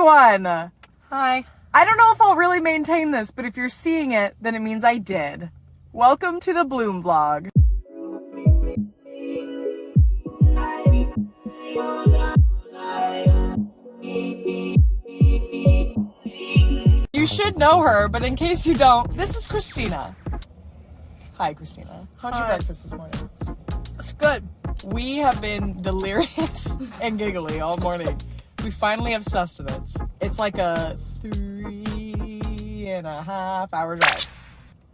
everyone! Hi. I don't know if I'll really maintain this, but if you're seeing it, then it means I did. Welcome to the Bloom Vlog. You should know her, but in case you don't, this is Christina. Hi, Christina. How'd your breakfast this morning? It's good. We have been delirious and giggly all morning. We finally have sustenance. It's like a 3.5 hour drive.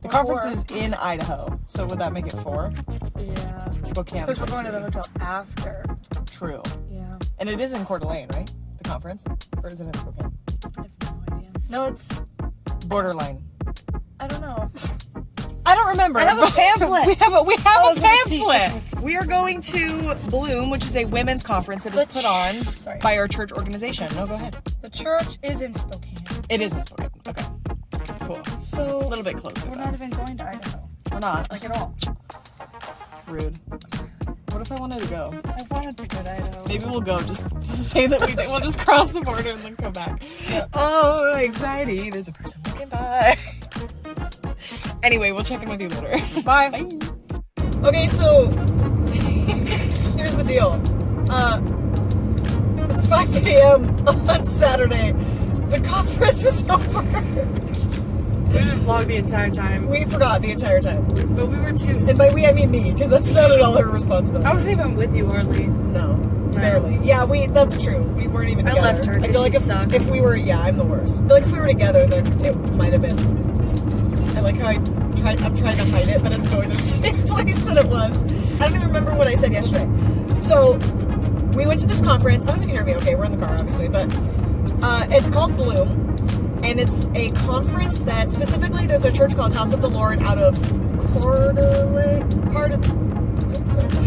The conference is in Idaho, so would that make it 4? Yeah. Spokane. Because we're going to the hotel after. True. Yeah. And it is in Coeur d'Alene, right? The conference? Or is it in Spokane? I have no idea. No, it's... Borderline. I don't know. I don't remember. I have a pamphlet. we have a See. pamphlet. We are going to Bloom, which is a women's conference that is put on by our church organization. No, go ahead. The church is in Spokane. It is in Spokane. Okay. Cool. So... A little bit closer. We're not even going to Idaho. We're not. Like, at all. Rude. What if I wanted to go? I wanted to go to Idaho. Maybe we'll go. Just say that we did. We'll just cross the border and then come back. Yeah. Oh, anxiety. There's a person walking by. Anyway, we'll check in with you later. Bye. Bye. Okay, so here's the deal. It's 5 p.m. on Saturday. The conference is over. We didn't vlog the entire time. We forgot the entire time. But we were too... And by we, I mean me, because that's not at all her responsibility. I wasn't even with you, hardly. No, barely. Yeah, that's true. We weren't even together. I left her. I feel like if we were, I'm the worst. I feel like if we were together, then it might have been. I like how I'm trying to hide it, but it's going to the same place that it was. I don't even remember what I said yesterday. So, we went to this conference. I don't even hear me. Okay, we're in the car, obviously, but it's called Bloom. And it's a conference that specifically, there's a church called House of the Lord out of Coeur d'Alene.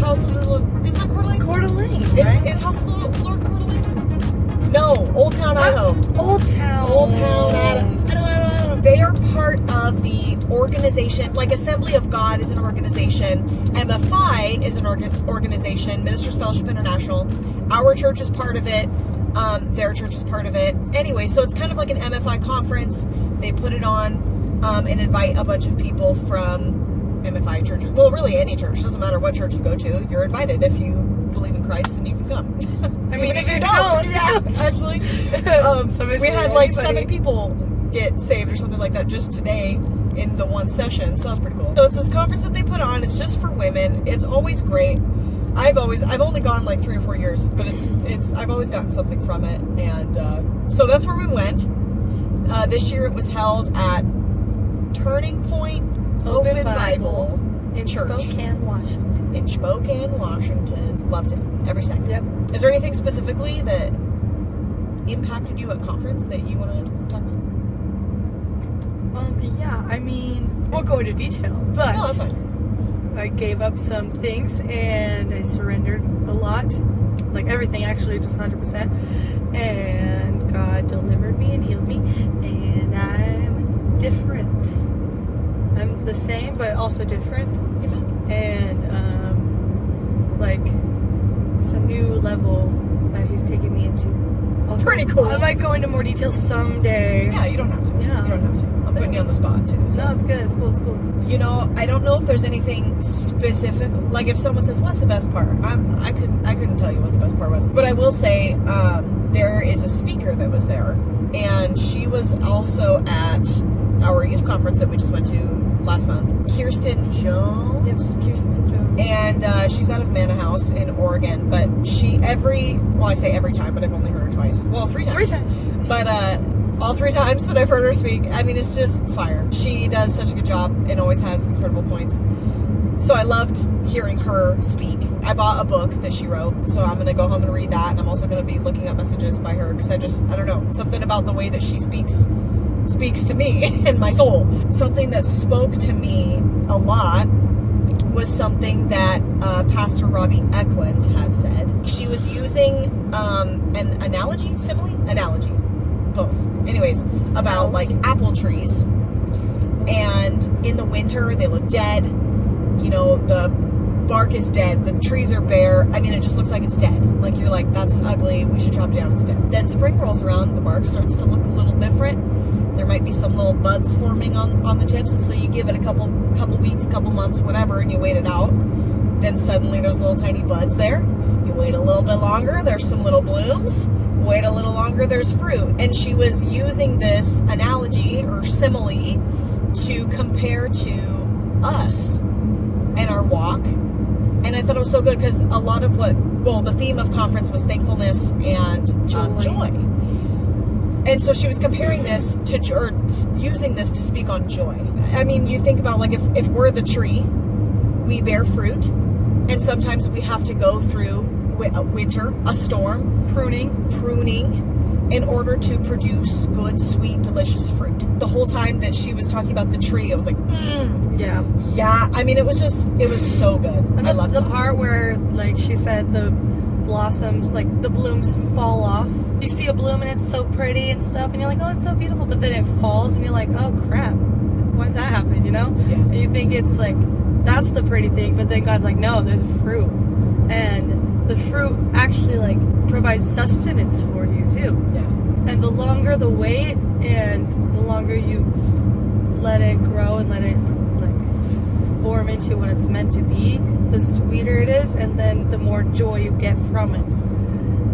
House of the Lord. Isn't that Coeur d'Alene? Coeur d'Alene. Right? Is House of the Lord Coeur d'Alene? No, Old Town, Idaho. Old Town, Idaho. They are part of the organization, like Assembly of God is an organization. MFI is an organization, Ministers Fellowship International. Our church is part of it. Their church is part of it. Anyway, so it's kind of like an MFI conference. They put it on and invite a bunch of people from MFI churches. Well, really any church. Doesn't matter what church you go to. You're invited. If you believe in Christ, then you can come. I mean, if you don't. Yeah, actually. We had like 7 people get saved or something like that just today in the one session. So that was pretty cool. So it's this conference that they put on. It's just for women. It's always great. I've only gone like 3 or 4 years, but I've always gotten something from it, and so that's where we went. This year it was held at Turning Point Open Bible in Church. Spokane, Washington. In Spokane, Washington. Loved it. Every second. Yep. Is there anything specifically that impacted you at conference that you want to talk about? Yeah, I mean, we'll go into detail, but... No, that's fine. I gave up some things and I surrendered a lot, like everything actually, just 100%, and God delivered me and healed me, and I'm different. I'm the same but also different, and like it's a new level that He's taking me into. Pretty cool. I might go into more detail someday. Yeah, you don't have to. Yeah. You don't have to. I'm putting you on the spot too. So. No, it's good. It's cool. It's cool. You know, I don't know if there's anything specific. Like if someone says, "What's the best part?" I couldn't tell you what the best part was. But I will say, there is a speaker that was there, and she was also at our youth conference that we just went to last month. Kirsten Jones. Yep, Kirsten Jones. And she's out of Manna House in Oregon. But I say every time, but I've only heard her twice. Well, 3 times. 3 times. But all 3 times that I've heard her speak, I mean, it's just fire. She does such a good job and always has incredible points. So I loved hearing her speak. I bought a book that she wrote, so I'm going to go home and read that. And I'm also going to be looking up messages by her because I don't know, something about the way that she speaks to me and my soul. Something that spoke to me a lot was something that Pastor Robbie Eklund had said. She was using an analogy, both. Anyways, about like apple trees. And in the winter, they look dead. You know, the bark is dead. The trees are bare. I mean, it just looks like it's dead. Like, you're like, that's ugly. We should chop it down instead. Then spring rolls around. The bark starts to look a little different. There might be some little buds forming on the tips. So you give it a couple weeks, couple months, whatever, and you wait it out. Then suddenly there's little tiny buds there. You wait a little bit longer. There's some little blooms. Wait a little longer. There's fruit. And she was using this analogy or simile to compare to us and our walk. And I thought it was so good because a lot of the theme of conference was thankfulness and joy. And so she was comparing this to, or using this to speak on joy. I mean, you think about, like, if we're the tree, we bear fruit, and sometimes we have to go through a winter, a storm, pruning, in order to produce good, sweet, delicious fruit. The whole time that she was talking about the tree, I was like, yeah. I mean, it was so good. And I loved the part where, like, she said the blossoms, like, the blooms fall off. You see a bloom and it's so pretty and stuff, and you're like, oh, it's so beautiful, but then it falls and you're like, oh crap, why'd that happen, you know? Yeah. And you think it's like, that's the pretty thing, but then God's like, no, there's a fruit. And the fruit actually, like, provides sustenance for you too. Yeah. And the longer the wait and the longer you let it grow and let it, like, form into what it's meant to be, the sweeter it is, and then the more joy you get from it.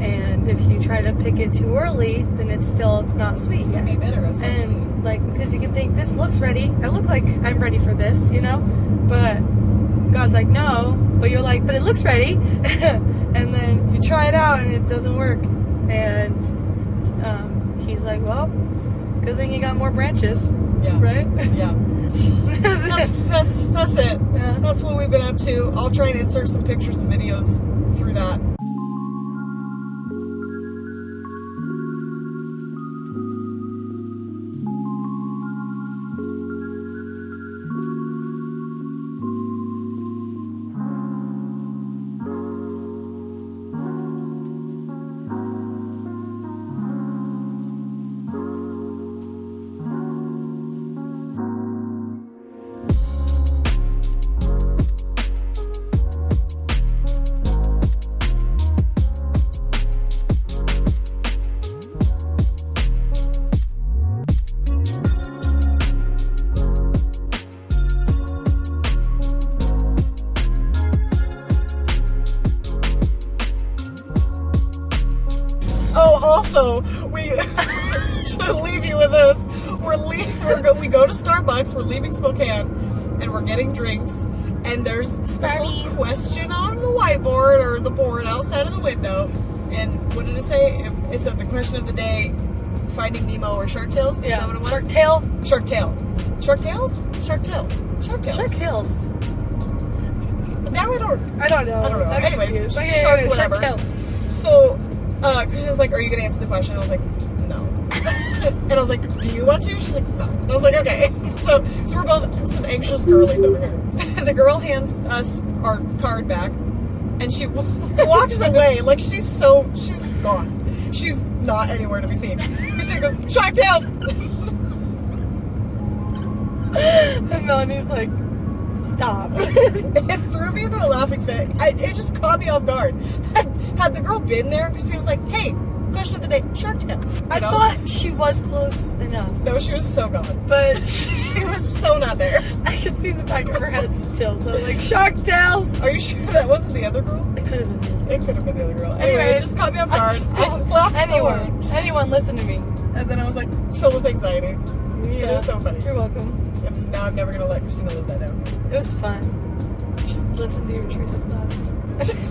And if you try to pick it too early, then it's not sweet It's yet. gonna be bitter. It's not And sweet. like, because you can think, this looks ready. I look like I'm ready for this, you know? But God's like, no. But you're like, but it looks ready. And then you try it out and it doesn't work. And he's like, well, good thing you got more branches. Yeah. Right? Yeah. That's it. Yeah. That's what we've been up to. I'll try and insert some pictures and videos through that. Also, we to leave you with this, we go to Starbucks. We're leaving Spokane, and we're getting drinks. And there's this little question on the whiteboard or the board outside of the window. And what did it say? It said the question of the day: Finding Nemo or Shark Tales. Yeah. Is that what it was? Shark tail. Shark Tail. Shark Tales. Shark Tail. Shark Tales. Shark tails. Now I don't I don't know. know. I'm Anyways, confused. Okay, shark anyways, whatever. tail. So, Christian's like, are you going to answer the question? I was like, no. And I was like, do you want to? She's like, no. And I was like, okay. So we're both some anxious girlies over here. The girl hands us our card back, and she walks away like she's gone. She's not anywhere to be seen. Christina goes, Shark Tales! And Melanie's like, stop. It threw me into a laughing fit. It just caught me off guard. Had the girl been there, Christina was like, hey, question of the day, Shark Tales. I thought she was close enough. No, she was so gone. But She was so not there. I could see the back of her head still. So I was like, Shark Tales! Are you sure that wasn't the other girl? It could have been. It could have been the other girl. Anyway, it just caught me off guard. I laughed so hard. Anyone listen to me. And then I was like, filled with anxiety. But it was so funny. You're welcome. And now I'm never going to let Christina live that down. It was fun. Just listen to your intrusive thoughts.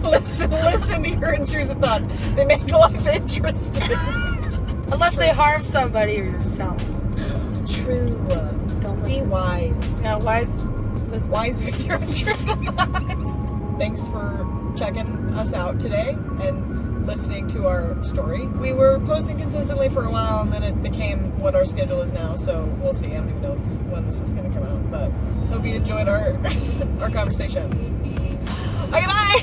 listen to your intrusive thoughts. They make life interesting. Unless they harm somebody or yourself. True. Don't Be listen. wise. Yeah, wise With your intrusive thoughts. Thanks for checking us out today and listening to our story. We were posting consistently for a while, and then it became what our schedule is now, so we'll see. I don't even know when this is going to come out, but hope you enjoyed our conversation. Okay, bye!